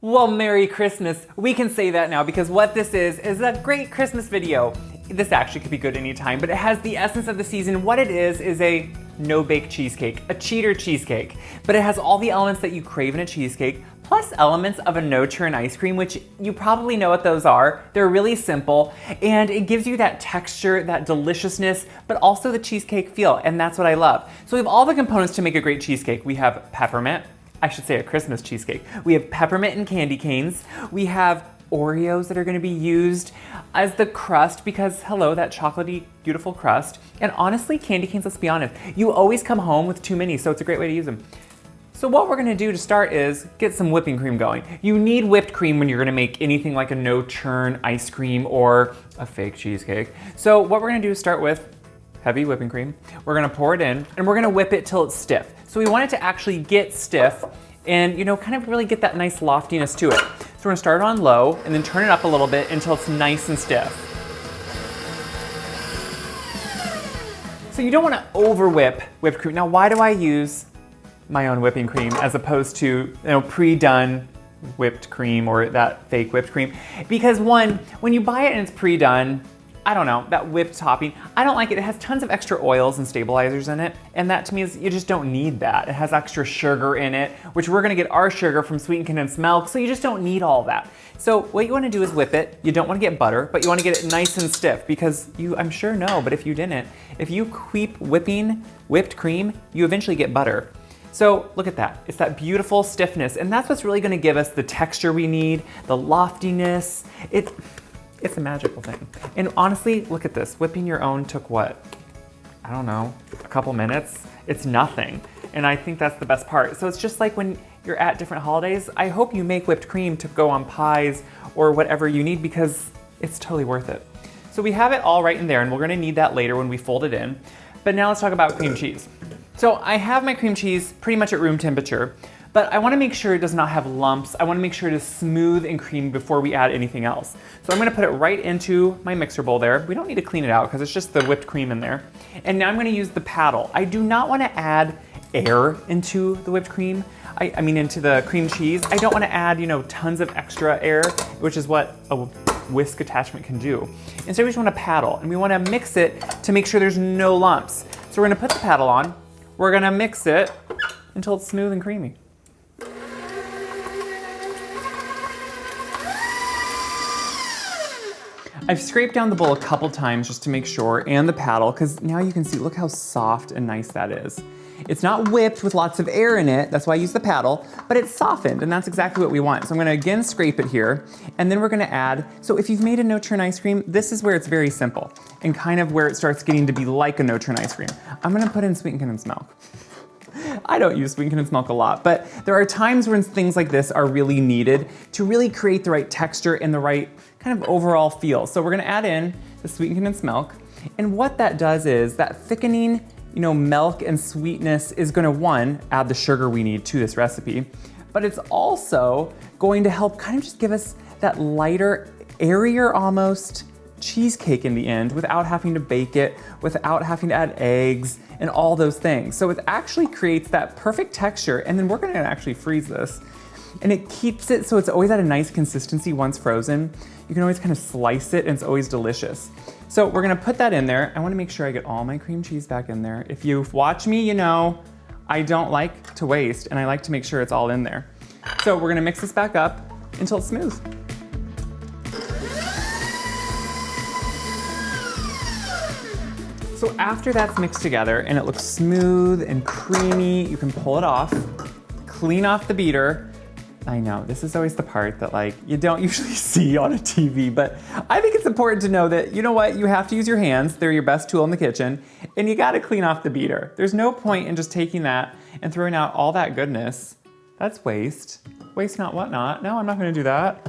Well, Merry Christmas. We can say that now because what this is a great Christmas video. This actually could be good anytime, but it has the essence of the season. What it is a no-bake cheesecake, a cheater cheesecake. But it has all the elements that you crave in a cheesecake, plus elements of a no-churn ice cream, which you probably know what those are. They're really simple, and it gives you that texture, that deliciousness, but also the cheesecake feel, and that's what I love. So we have all the components to make a great cheesecake. We have peppermint, I should say a Christmas cheesecake. We have peppermint and candy canes. We have Oreos that are gonna be used as the crust because, hello, that chocolatey, beautiful crust. And honestly, candy canes, let's be honest, you always come home with too many, so it's a great way to use them. So what we're gonna do to start is get some whipping cream going. You need whipped cream when you're gonna make anything like a no-churn ice cream or a fake cheesecake. So what we're gonna do is start with heavy whipping cream. We're gonna pour it in and we're gonna whip it till it's stiff. So we want it to actually get stiff and, you know, kind of really get that nice loftiness to it. So we're gonna start it on low and then turn it up a little bit until it's nice and stiff. So you don't wanna over whip whipped cream. Now, why do I use my own whipping cream as opposed to, you know, pre-done whipped cream or that fake whipped cream? Because one, when you buy it and it's pre-done, I don't know, that whipped topping, I don't like it. It has tons of extra oils and stabilizers in it. And that to me is, you just don't need that. It has extra sugar in it, which we're gonna get our sugar from sweetened condensed milk. So you just don't need all that. So what you wanna do is whip it. You don't wanna get butter, but you wanna get it nice and stiff because you, I'm sure know, but if you didn't, if you keep whipping whipped cream, you eventually get butter. So look at that, it's that beautiful stiffness. And that's what's really gonna give us the texture we need, the loftiness. It's a magical thing. And honestly, look at this. Whipping your own took what? I don't know, a couple minutes? It's nothing. And I think that's the best part. So it's just like when you're at different holidays, I hope you make whipped cream to go on pies or whatever you need because it's totally worth it. So we have it all right in there and we're gonna need that later when we fold it in. But now let's talk about cream cheese. So I have my cream cheese pretty much at room temperature, but I wanna make sure it does not have lumps. I wanna make sure it is smooth and creamy before we add anything else. So I'm gonna put it right into my mixer bowl there. We don't need to clean it out because it's just the whipped cream in there. And now I'm gonna use the paddle. I do not wanna add air into the whipped cream. I mean into the cream cheese. I don't wanna add, you know, tons of extra air, which is what a whisk attachment can do. Instead, we just wanna paddle and we wanna mix it to make sure there's no lumps. So we're gonna put the paddle on. We're gonna mix it until it's smooth and creamy. I've scraped down the bowl a couple times just to make sure, and the paddle, because now you can see, look how soft and nice that is. It's not whipped with lots of air in it, that's why I use the paddle, but it's softened, and that's exactly what we want. So I'm gonna again scrape it here, and then we're gonna add, so if you've made a no-churn ice cream, this is where it's very simple, and kind of where it starts getting to be like a no-churn ice cream. I'm gonna put in sweetened condensed milk. I don't use sweetened condensed milk a lot, but there are times when things like this are really needed to really create the right texture and the right kind of overall feel. So we're gonna add in the sweetened condensed milk, and what that does is that thickening, you know, milk and sweetness is gonna, one, add the sugar we need to this recipe, but it's also going to help kind of just give us that lighter, airier almost cheesecake in the end without having to bake it, without having to add eggs and all those things. So it actually creates that perfect texture, and then we're gonna actually freeze this. And it keeps it so it's always at a nice consistency once frozen. You can always kind of slice it and it's always delicious. So we're gonna put that in there. I wanna make sure I get all my cream cheese back in there. If you've watched me, you know I don't like to waste and I like to make sure it's all in there. So we're gonna mix this back up until it's smooth. So after that's mixed together and it looks smooth and creamy, you can pull it off, clean off the beater. I know, this is always the part that like you don't usually see on a TV, but I think it's important to know that, you know what, you have to use your hands. They're your best tool in the kitchen, and you gotta clean off the beater. There's no point in just taking that and throwing out all that goodness. That's waste. Waste not, what not. No, I'm not gonna do that.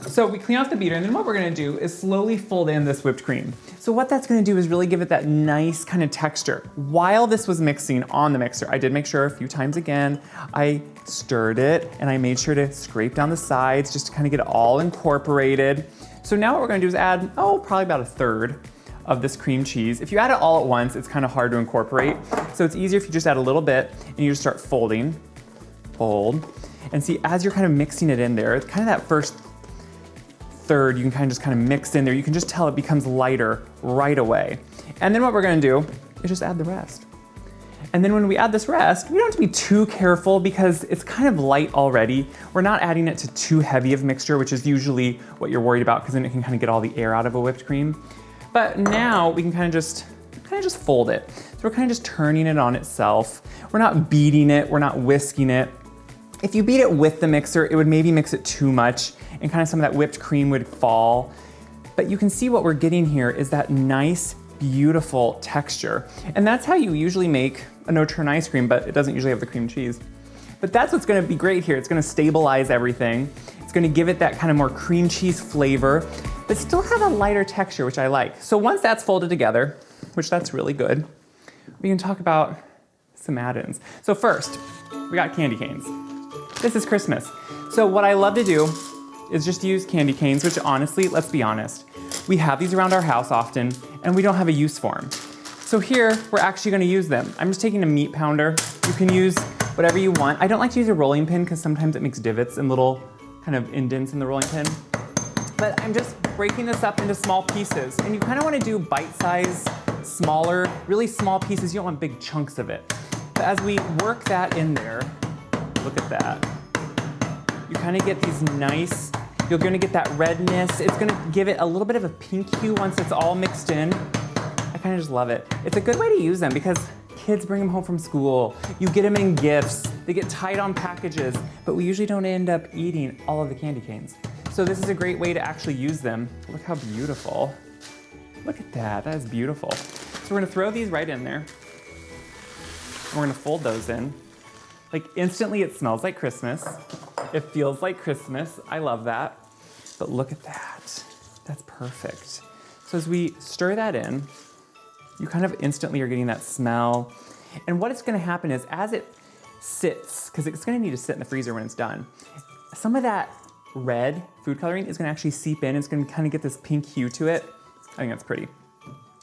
So we clean off the beater, and then what we're gonna do is slowly fold in this whipped cream. So what that's gonna do is really give it that nice kind of texture. While this was mixing on the mixer, I did make sure a few times again, I stirred it and I made sure to scrape down the sides just to kind of get it all incorporated. So now what we're gonna do is add, probably about a third of this cream cheese. If you add it all at once, it's kind of hard to incorporate. So it's easier if you just add a little bit and you just start folding, fold. And see, as you're kind of mixing it in there, it's kind of that first third, you can kind of just kind of mix in there. You can just tell it becomes lighter right away. And then what we're gonna do is just add the rest. And then when we add this rest, we don't have to be too careful because it's kind of light already. We're not adding it to too heavy of mixture, which is usually what you're worried about because then it can kind of get all the air out of a whipped cream. But now we can kind of just fold it. So we're kind of just turning it on itself. We're not beating it, we're not whisking it. If you beat it with the mixer, it would maybe mix it too much and kind of some of that whipped cream would fall. But you can see what we're getting here is that nice, beautiful texture. And that's how you usually make a no-churn ice cream, but it doesn't usually have the cream cheese. But that's what's gonna be great here. It's gonna stabilize everything. It's gonna give it that kind of more cream cheese flavor, but still have a lighter texture, which I like. So once that's folded together, which that's really good, we can talk about some add-ins. So first, we got candy canes. This is Christmas. So what I love to do is just use candy canes, which honestly, let's be honest, we have these around our house often, and we don't have a use for them. So here, we're actually gonna use them. I'm just taking a meat pounder. You can use whatever you want. I don't like to use a rolling pin because sometimes it makes divots and little kind of indents in the rolling pin. But I'm just breaking this up into small pieces. And you kind of wanna do bite-size, smaller, really small pieces. You don't want big chunks of it. But as we work that in there, look at that. You kind of get these nice, you're gonna get that redness. It's gonna give it a little bit of a pink hue once it's all mixed in. I kind of just love it. It's a good way to use them because kids bring them home from school. You get them in gifts. They get tied on packages, but we usually don't end up eating all of the candy canes. So this is a great way to actually use them. Look how beautiful. Look at that, that is beautiful. So we're gonna throw these right in there. And we're gonna fold those in. Like instantly it smells like Christmas. It feels like Christmas. I love that. But look at that. That's perfect. So as we stir that in, you kind of instantly are getting that smell. And what is gonna happen is as it sits, because it's gonna need to sit in the freezer when it's done, some of that red food coloring is gonna actually seep in. It's gonna kind of get this pink hue to it. I think that's pretty.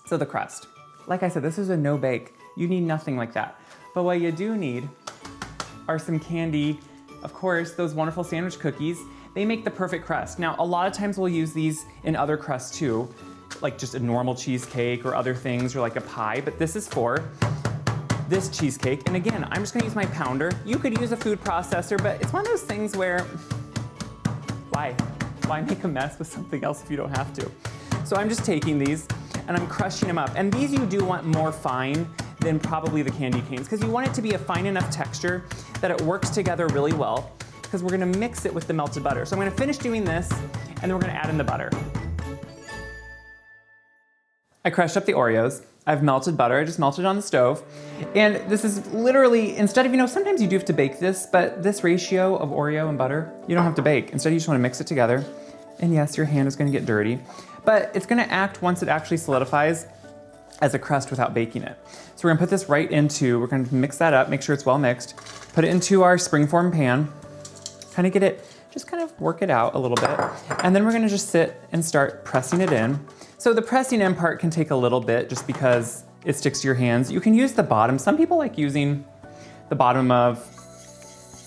So the crust. Like I said, this is a no bake. You need nothing like that. But what you do need are some candy. Of course, those wonderful sandwich cookies. They make the perfect crust. Now, a lot of times we'll use these in other crusts too, like just a normal cheesecake or other things or like a pie, but this is for this cheesecake. And again, I'm just gonna use my pounder. You could use a food processor, but it's one of those things where, why? Why make a mess with something else if you don't have to? So I'm just taking these and I'm crushing them up. And these you do want more fine than probably the candy canes because you want it to be a fine enough texture that it works together really well because we're gonna mix it with the melted butter. So I'm gonna finish doing this and then we're gonna add in the butter. I crushed up the Oreos. I've melted butter, I just melted on the stove. And this is literally, instead of, sometimes you do have to bake this, but this ratio of Oreo and butter, you don't have to bake. Instead you just wanna mix it together. And yes, your hand is gonna get dirty, but it's gonna act once it actually solidifies as a crust without baking it. So we're gonna put this right into, we're gonna mix that up, make sure it's well mixed, put it into our springform pan, kind of get it, just kind of work it out a little bit. And then we're gonna just sit and start pressing it in. So the pressing in part can take a little bit just because it sticks to your hands. You can use the bottom. Some people like using the bottom of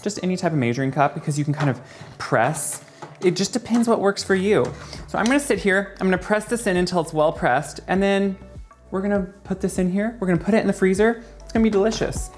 just any type of measuring cup because you can kind of press. It just depends what works for you. So I'm gonna sit here, I'm gonna press this in until it's well pressed, and then we're gonna put this in here. We're gonna put it in the freezer. It's gonna be delicious.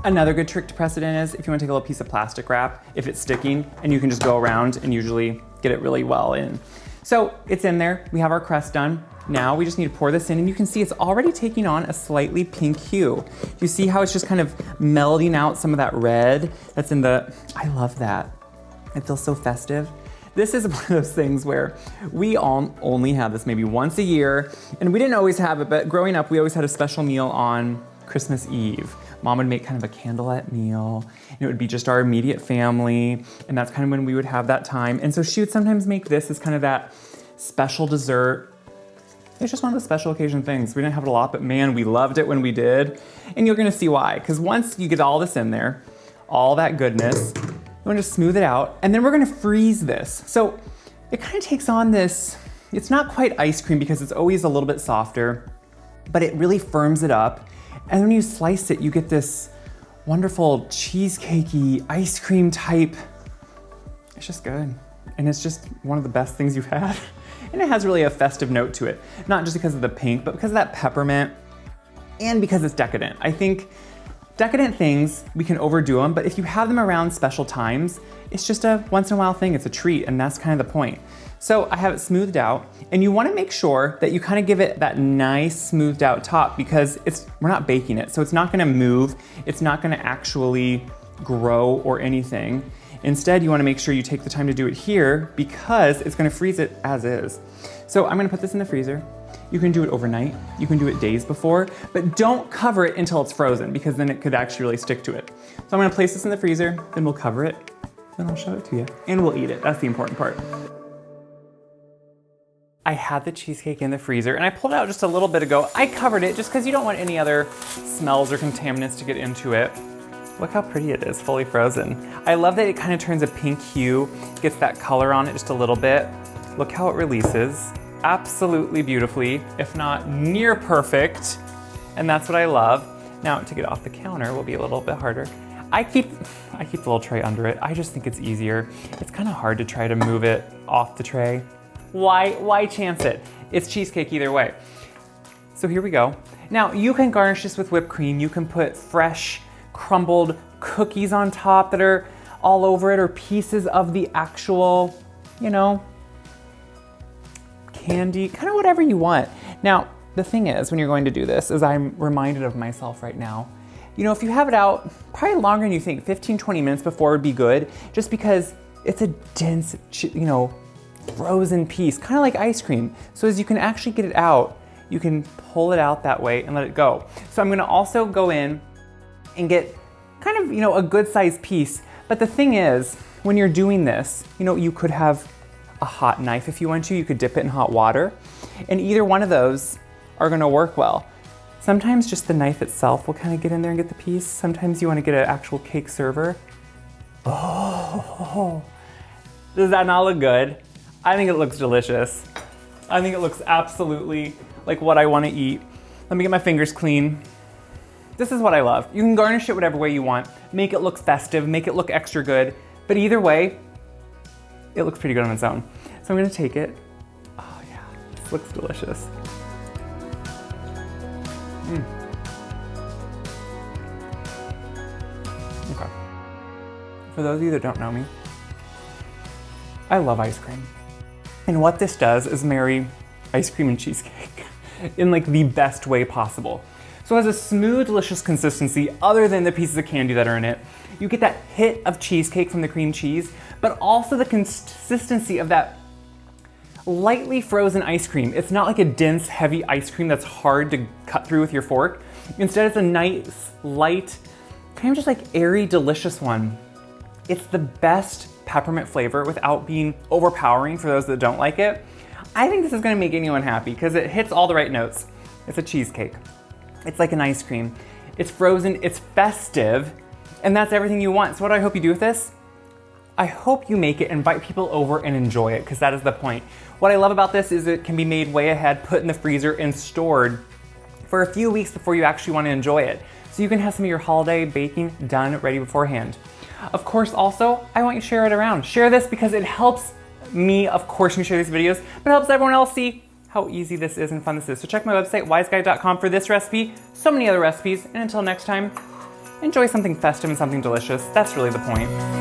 Another good trick to press it in is if you wanna take a little piece of plastic wrap, if it's sticking, and you can just go around and usually get it really well in. So it's in there, we have our crust done. Now we just need to pour this in and you can see it's already taking on a slightly pink hue. You see how it's just kind of melding out some of that red that's in the, I love that. It feels so festive. This is one of those things where we all only have this maybe once a year, and we didn't always have it, but growing up, we always had a special meal on Christmas Eve. Mom would make kind of a candlelight meal, and it would be just our immediate family, and that's kind of when we would have that time. And so she would sometimes make this as kind of that special dessert. It's just one of the special occasion things. We didn't have it a lot, but man, we loved it when we did. And you're gonna see why, because once you get all this in there, all that goodness, you wanna just smooth it out, and then we're gonna freeze this. So it kind of takes on this, it's not quite ice cream because it's always a little bit softer, but it really firms it up. And when you slice it, you get this wonderful cheesecakey ice cream type. It's just good. And it's just one of the best things you've had. And it has really a festive note to it. Not just because of the pink, but because of that peppermint and because it's decadent. I think decadent things, we can overdo them, but if you have them around special times, it's just a once in a while thing, it's a treat, and that's kind of the point. So I have it smoothed out, and you wanna make sure that you kind of give it that nice smoothed out top because we're not baking it, so it's not gonna move, it's not gonna actually grow or anything. Instead, you wanna make sure you take the time to do it here because it's gonna freeze it as is. So I'm gonna put this in the freezer. You can do it overnight, you can do it days before, but don't cover it until it's frozen because then it could actually really stick to it. So I'm gonna place this in the freezer, then we'll cover it, then I'll show it to you. And we'll eat it, that's the important part. I had the cheesecake in the freezer and I pulled it out just a little bit ago. I covered it just because you don't want any other smells or contaminants to get into it. Look how pretty it is, fully frozen. I love that it kind of turns a pink hue, gets that color on it just a little bit. Look how it releases. Absolutely beautifully, if not near perfect. And that's what I love. Now to get off the counter will be a little bit harder. I keep the little tray under it. I just think it's easier. It's kind of hard to try to move it off the tray. Why chance it? It's cheesecake either way. So here we go. Now you can garnish this with whipped cream. You can put fresh crumbled cookies on top that are all over it or pieces of the actual, you know, candy, kind of whatever you want. Now, the thing is, when you're going to do this, is I'm reminded of myself right now, you know, if you have it out probably longer than you think, 15, 20 minutes before would be good, just because it's a dense, you know, frozen piece, kind of like ice cream. So as you can actually get it out, you can pull it out that way and let it go. So I'm gonna also go in and get kind of, you know, a good sized piece. But the thing is, when you're doing this, you know, you could have a hot knife if you want to. You could dip it in hot water. And either one of those are gonna work well. Sometimes just the knife itself will kind of get in there and get the piece. Sometimes you wanna get an actual cake server. Oh, does that not look good? I think it looks delicious. I think it looks absolutely like what I wanna eat. Let me get my fingers clean. This is what I love. You can garnish it whatever way you want. Make it look festive, make it look extra good. But either way, it looks pretty good on its own. So I'm gonna take it. Oh yeah, this looks delicious. Okay. For those of you that don't know me, I love ice cream. And what this does is marry ice cream and cheesecake in like the best way possible. So it has a smooth, delicious consistency other than the pieces of candy that are in it. You get that hit of cheesecake from the cream cheese, but also the consistency of that lightly frozen ice cream. It's not like a dense, heavy ice cream that's hard to cut through with your fork. Instead, it's a nice, light, kind of just like airy, delicious one. It's the best peppermint flavor without being overpowering for those that don't like it. I think this is gonna make anyone happy because it hits all the right notes. It's a cheesecake. It's like an ice cream. It's frozen, it's festive, and that's everything you want. So what do I hope you do with this? I hope you make it, invite people over and enjoy it, because that is the point. What I love about this is it can be made way ahead, put in the freezer, and stored for a few weeks before you actually want to enjoy it. So you can have some of your holiday baking done ready beforehand. Of course, also, I want you to share it around. Share this because it helps me, of course, when you share these videos, but it helps everyone else see how easy this is and fun this is. So check my website, wiseguy.com, for this recipe, so many other recipes, and until next time, enjoy something festive and something delicious. That's really the point.